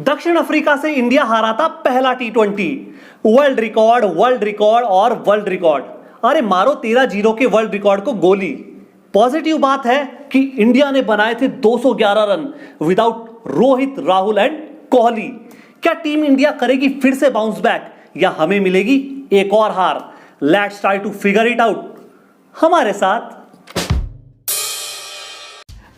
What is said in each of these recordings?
दक्षिण अफ्रीका से इंडिया हारा था पहला टी20। वर्ल्ड रिकॉर्ड और वर्ल्ड रिकॉर्ड। अरे मारो 13-0 के वर्ल्ड रिकॉर्ड को गोली। पॉजिटिव बात है कि इंडिया ने बनाए थे 211 run without Rohit, Rahul and Kohli. क्या टीम इंडिया करेगी फिर से बाउंस बैक या हमें मिलेगी एक और हार? Let's try to figure it out हमारे साथ।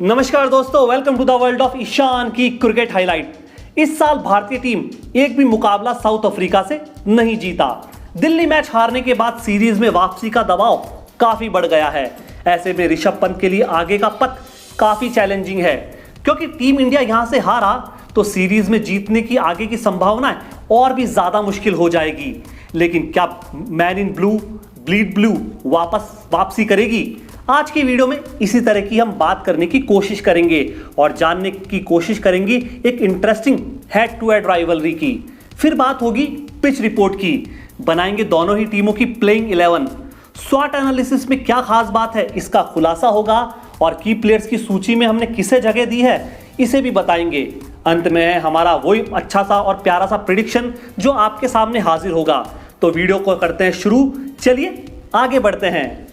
नमस्कार दोस्तों, welcome to the world of Ishan की क्रिकेट हाईलाइट। इस साल भारतीय टीम एक भी मुकाबला साउथ अफ्रीका से नहीं जीता। दिल्ली मैच हारने के बाद सीरीज में वापसी का दबाव काफी बढ़ गया है। ऐसे में ऋषभ पंत के लिए आगे का पथ काफी चैलेंजिंग है, क्योंकि टीम इंडिया यहां से हारा तो सीरीज में जीतने की आगे की संभावनाएं और भी ज्यादा मुश्किल हो जाएगी। लेकिन क्या man in blue bleed blue वापसी करेगी? आज की वीडियो में इसी तरह की हम बात करने की कोशिश करेंगे और जानने की कोशिश करेंगे एक interesting head to head rivalry की। फिर बात होगी पिच रिपोर्ट की, बनाएंगे दोनों ही टीमों की प्लेइंग 11। स्वॉट एनालिसिस में क्या खास बात है इसका खुलासा होगा और की प्लेयर्स की सूची में हमने किसे जगह दी है इसे भी बताएंगे। अंत में है हमारा वही अच्छा सा और प्यारा सा प्रेडिक्शन जो आपके सामने हाजिर होगा। तो वीडियो को करते हैं शुरू, चलिए आगे बढ़ते हैं।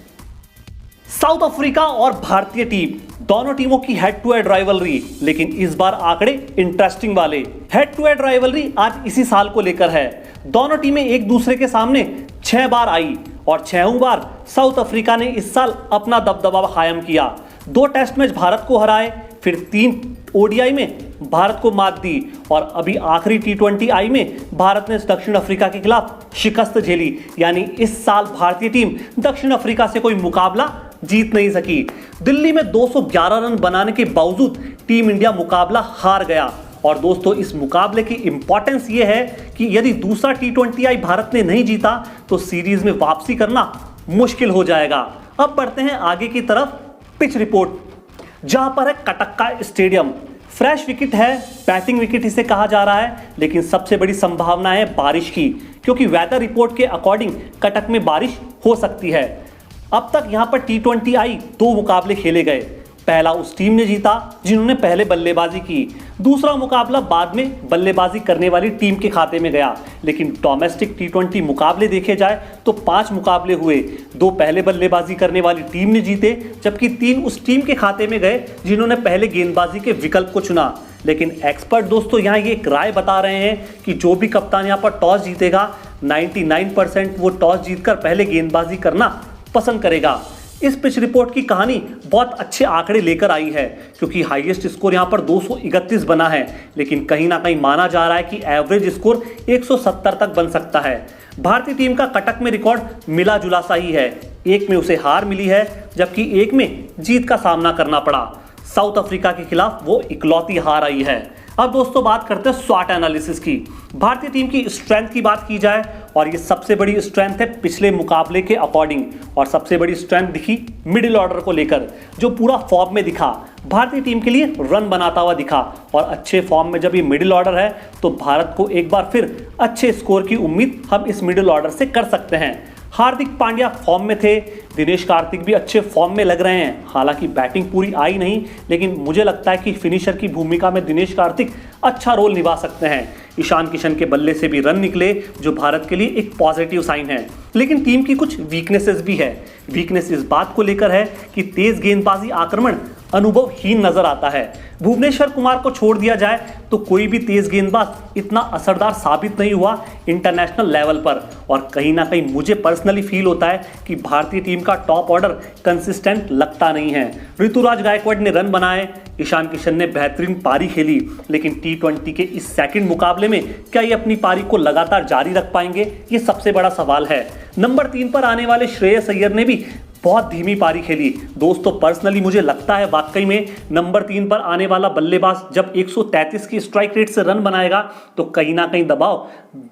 साउथ अफ्रीका और भारतीय टीम दोनों टीमों की हेड टू हेड राइवलरी, लेकिन इस बार आंकड़े इंटरेस्टिंग वाले। हेड टू हेड राइवलरी आज इसी साल को लेकर है। दोनों टीमें एक दूसरे के सामने 6 बार आई और 6वीं बार साउथ अफ्रीका ने इस साल अपना दबदबा कायम किया। 2 टेस्ट मैच भारत को हराए, फिर 3 ओडीआई में भारत को मात दी और अभी आखिरी टी20 आई में भारत ने दक्षिण अफ्रीका के खिलाफ शिकस्त झेली। यानी इस साल भारतीय टीम दक्षिण अफ्रीका से कोई मुकाबला जीत नहीं सकी। दिल्ली में 211 रन बनाने के बावजूद टीम इंडिया मुकाबला हार गया। और दोस्तों, इस मुकाबले की इंपॉर्टेंस यह है कि यदि दूसरा टी20 आई भारत ने नहीं जीता तो सीरीज में वापसी करना मुश्किल हो जाएगा। अब बढ़ते हैं आगे की तरफ। पिच रिपोर्ट, जहां पर है कटक्का स्टेडियम। फ्रेश विकेट है, बैटिंग विकेट इसे कहा जा रहा है, लेकिन सबसे बड़ी संभावना है बारिश की, क्योंकि वेदर रिपोर्ट के अकॉर्डिंग कटक में बारिश हो सकती है। अब तक यहां पर टी20 आई 2 मुकाबले खेले गए। पहला उस टीम ने जीता जिन्होंने पहले बल्लेबाजी की, दूसरा मुकाबला बाद में बल्लेबाजी करने वाली टीम के खाते में गया। लेकिन डोमेस्टिक टी20 मुकाबले देखे जाए तो 5 मुकाबले हुए, 2 पहले बल्लेबाजी करने वाली टीम ने जीते, जबकि 3 उस टीम के खाते में गए जिन्होंने पहले गेंदबाजी के विकल्प को चुना। लेकिन एक्सपर्ट दोस्तों यहाँ ये एक राय बता रहे हैं कि जो भी कप्तान यहाँ पर टॉस जीतेगा 99% वो टॉस जीतकर पहले गेंदबाजी करना पसंद करेगा। इस पिच रिपोर्ट की कहानी बहुत अच्छे आंकड़े लेकर आई है, क्योंकि हाईएस्ट स्कोर यहां पर 231 बना है, लेकिन कहीं ना कहीं माना जा रहा है कि एवरेज स्कोर 170 तक बन सकता है। भारतीय टीम का कटक में रिकॉर्ड मिला जुला सा ही है। एक में उसे हार मिली है, जबकि एक में जीत का सामना करना पड़ा। साउथ अफ्रीका के खिलाफ वो इकलौती हार आई है। अब दोस्तों बात करते हैं स्वॉट एनालिसिस की। भारतीय टीम की स्ट्रेंथ की बात की जाए और ये सबसे बड़ी स्ट्रेंथ है पिछले मुकाबले के अकॉर्डिंग, और सबसे बड़ी स्ट्रेंथ दिखी मिडिल ऑर्डर को लेकर, जो पूरा फॉर्म में दिखा, भारतीय टीम के लिए रन बनाता हुआ दिखा। और अच्छे फॉर्म में जब ये मिडिल ऑर्डर है तो भारत को एक बार फिर अच्छे स्कोर की उम्मीद हम इस मिडिल ऑर्डर से कर सकते हैं। हार्दिक पांड्या फॉर्म में थे, दिनेश कार्तिक भी अच्छे फॉर्म में लग रहे हैं। हालांकि बैटिंग पूरी आई नहीं, लेकिन मुझे लगता है कि फिनिशर की भूमिका में दिनेश कार्तिक अच्छा रोल निभा सकते हैं। ईशान किशन के बल्ले से भी रन निकले, जो भारत के लिए एक पॉजिटिव साइन है। लेकिन टीम की कुछ वीकनेसेस भी है। वीकनेस इस बात को लेकर है कि तेज गेंदबाजी आक्रमण अनुभवहीन नजर आता है। भुवनेश्वर कुमार को छोड़ दिया जाए तो कोई भी तेज गेंदबाज इतना असरदार साबित नहीं हुआ इंटरनेशनल लेवल पर। और कहीं ना कहीं मुझे पर्सनली फील होता है कि भारतीय टीम का टॉप ऑर्डर कंसिस्टेंट लगता नहीं है। ऋतुराज गायकवाड़ ने रन बनाए, ईशान किशन ने बेहतरीन पारी खेली, लेकिन टी20 के इस सेकंड मुकाबले में क्या ये अपनी पारी को लगातार जारी रख पाएंगे, ये सबसे बड़ा सवाल है। नंबर 3 पर आने वाले श्रेयस अय्यर ने भी बहुत धीमी पारी खेली। दोस्तों पर्सनली मुझे लगता है वाकई में नंबर 3 पर आने वाला बल्लेबाज जब 133 की स्ट्राइक रेट से रन बनाएगा तो कहीं ना कहीं दबाव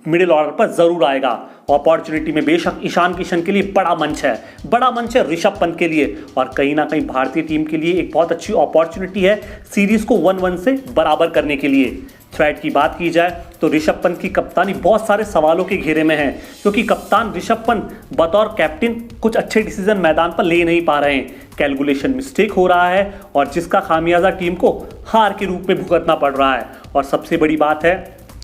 मिडिल ऑर्डर पर जरूर आएगा। अपॉर्चुनिटी में बेशक ईशान किशन के लिए बड़ा मंच है ऋषभ पंत के लिए, और कहीं ना कहीं भारतीय टीम के लिए एक बहुत अच्छी अपॉर्चुनिटी है सीरीज को 1-1 से बराबर करने के लिए। थ्रेट की बात की जाए तो ऋषभ पंत की कप्तानी बहुत सारे सवालों के घेरे में है, क्योंकि कप्तान ऋषभ पंत बतौर कैप्टन कुछ अच्छे डिसीजन मैदान पर ले नहीं पा रहे हैं। कैलकुलेशन मिस्टेक हो रहा है और जिसका खामियाजा टीम को हार के रूप में भुगतना पड़ रहा है। और सबसे बड़ी बात है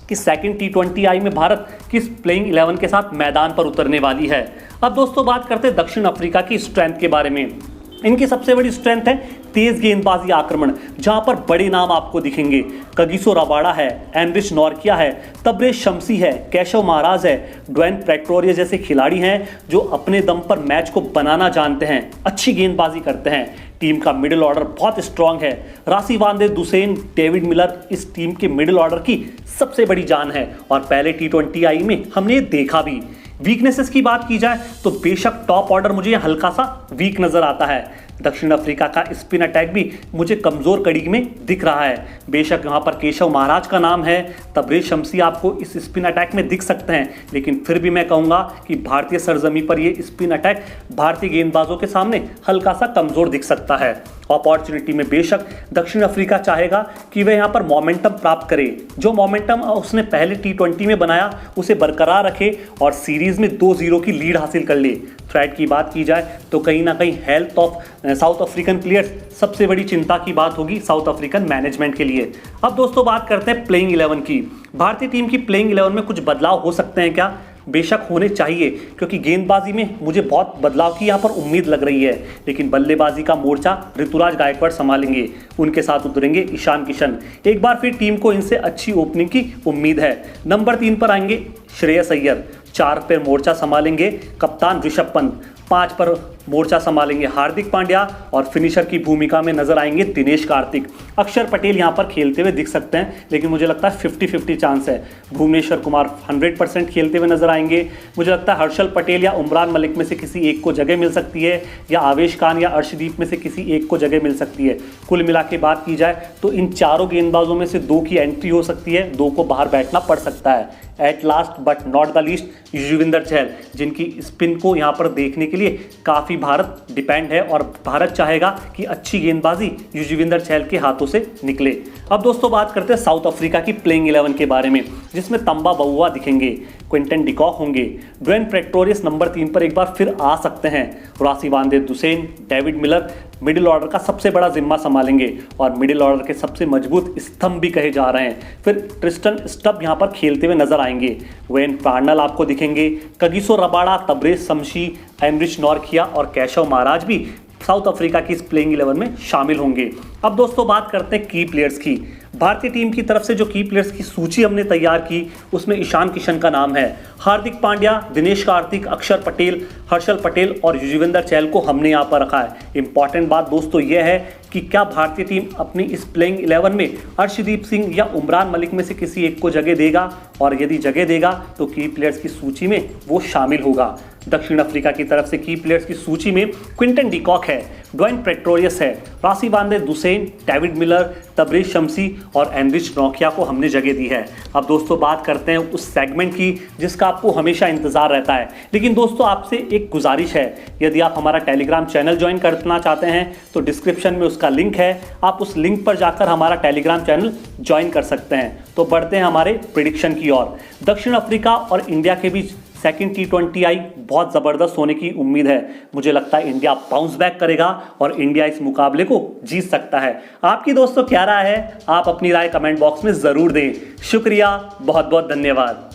कि सेकंड T20I में भारत किस प्लेइंग 11 के साथ मैदान पर उतरने वाली है। अब दोस्तों बात करते हैं दक्षिण अफ्रीका की स्ट्रेंथ के बारे में। इनकी सबसे बड़ी स्ट्रेंथ है तेज गेंदबाजी आक्रमण, जहां पर बड़े नाम आपको दिखेंगे। कगिसो रबाडा है, एनरिच नॉर्किया है, तबरेज शम्सी है, केशव महाराज है, ड्वेन प्रेटोरिया जैसे खिलाड़ी हैं जो अपने दम पर मैच को बनाना जानते हैं, अच्छी गेंदबाजी करते हैं। टीम का मिडिल ऑर्डर बहुत स्ट्रांग है। राशिवान दुसेन, डेविड मिलर इस टीम के मिडिल ऑर्डर की सबसे बड़ी जान है और पहले T20I में हमने देखा भी। वीकनेसेस की बात की जाए तो बेशक टॉप ऑर्डर मुझे हल्का सा वीक नजर आता है। दक्षिण अफ्रीका का स्पिन अटैक भी मुझे कमजोर कड़ी में दिख रहा है। बेशक यहाँ पर केशव महाराज का नाम है, तबरेज शम्सी आपको इस स्पिन अटैक में दिख सकते हैं, लेकिन फिर भी मैं कहूँगा कि भारतीय सरजमी पर ये स्पिन अटैक भारतीय गेंदबाजों के सामने हल्का सा कमजोर दिख सकता है। अपॉर्चुनिटी में बेशक दक्षिण अफ्रीका चाहेगा कि वह यहाँ पर मोमेंटम प्राप्त करे, जो मोमेंटम उसने पहले T20 में बनाया उसे बरकरार रखे और सीरीज में 2-0 की लीड हासिल कर ले। थ्रेट की बात की जाए तो कहीं ना कहीं health of south African players सबसे बड़ी चिंता की बात होगी साउथ अफ्रीकन मैनेजमेंट के लिए। अब दोस्तों बात करते हैं प्लेइंग 11 की। भारतीय टीम की प्लेइंग 11 में कुछ बदलाव हो सकते हैं क्या? बेशक होने चाहिए, क्योंकि गेंदबाजी में मुझे बहुत बदलाव की यहाँ पर उम्मीद लग रही है। लेकिन बल्लेबाजी का मोर्चा ऋतुराज गायकवाड़ संभालेंगे, उनके साथ उतरेंगे ईशान किशन। एक बार फिर टीम को इनसे अच्छी ओपनिंग की उम्मीद है। नंबर 3 पर आएंगे श्रेयस अय्यर, 4 पर मोर्चा संभालेंगे कप्तान ऋषभ पंत, 5 पर मोर्चा संभालेंगे हार्दिक पांड्या और फिनिशर की भूमिका में नजर आएंगे दिनेश कार्तिक। अक्षर पटेल यहां पर खेलते हुए दिख सकते हैं, लेकिन मुझे लगता है 50-50 चांस है। भुवनेश्वर कुमार 100% खेलते हुए नजर आएंगे। मुझे लगता है हर्षल पटेल या उमरान मलिक में से किसी एक को जगह मिल सकती है, या आवेश खान या अर्शदीप में से किसी एक को जगह मिल सकती है। कुल मिला के बात की जाए तो इन चारों गेंदबाजों में से 2 की एंट्री हो सकती है, 2 को बाहर बैठना पड़ सकता है। At last but not the least Yuzvendra Chahal, जिनकी स्पिन को यहाँ पर देखने के लिए काफ़ी भारत डिपेंड है और भारत चाहेगा कि अच्छी गेंदबाजी युजवेंद्र चहल के हाथों से निकले। अब दोस्तों बात करते हैं साउथ अफ्रीका की प्लेइंग 11 के बारे में, जिसमें तंबा बउआ दिखेंगे, क्विंटन डिकॉक होंगे, ड्वेन प्रेटोरियस नंबर 3 पर एक बार फिर आ सकते हैं, Rassie van Dussen, David Miller middle order का सबसे बड़ा जिम्मा संभालेंगे और मिडिल ऑर्डर के सबसे मजबूत स्तंभ भी कहे जा रहे हैं। फिर ट्रिस्टन स्टब यहाँ पर खेलते हुए नजर आएंगे। वेन कार्नल आपको दिखेंगे, Kagiso Rabada, Tabraiz Shamsi, Anrich Nortje और केशव महाराज भी साउथ अफ्रीका की इस प्लेइंग 11 में शामिल होंगे। अब दोस्तों बात करते हैं की प्लेयर्स की। भारतीय टीम की तरफ से जो की प्लेयर्स की सूची हमने तैयार की उसमें ईशान किशन का नाम है, हार्दिक पांड्या, दिनेश कार्तिक, अक्षर पटेल, हर्षल पटेल और युजवेंद्र चहल को हमने यहाँ पर रखा है। इंपॉर्टेंट बात दोस्तों यह है कि क्या भारतीय टीम अपनी इस प्लेइंग 11 में अर्शदीप सिंह या उमरान मलिक में से किसी एक को जगह देगा, और यदि जगह देगा तो की प्लेयर्स की सूची में वो शामिल होगा। दक्षिण अफ्रीका की तरफ से की प्लेयर्स की सूची में क्विंटन डिकॉक है, ड्वेन प्रेटोरियस है, Rassie van Dussen, David Miller, Tabraiz Shamsi और एनरिच नॉर्किया को हमने जगह दी है। अब दोस्तों बात करते हैं उस सेगमेंट की जिसका आपको हमेशा इंतजार रहता है। लेकिन दोस्तों आपसे एक गुजारिश है, यदि आप हमारा टेलीग्राम चैनल ज्वाइन करना चाहते हैं तो डिस्क्रिप्शन में उसका लिंक है, आप उस लिंक पर जाकर हमारा टेलीग्राम चैनल ज्वाइन कर सकते हैं। तो बढ़ते हैं हमारे प्रिडिक्शन की ओर। दक्षिण अफ्रीका और इंडिया के बीच सेकंड T20I बहुत ज़बरदस्त होने की उम्मीद है। मुझे लगता है इंडिया बाउंस बैक करेगा और इंडिया इस मुकाबले को जीत सकता है। आपकी दोस्तों क्या राय है? आप अपनी राय कमेंट बॉक्स में ज़रूर दें। शुक्रिया, बहुत बहुत धन्यवाद।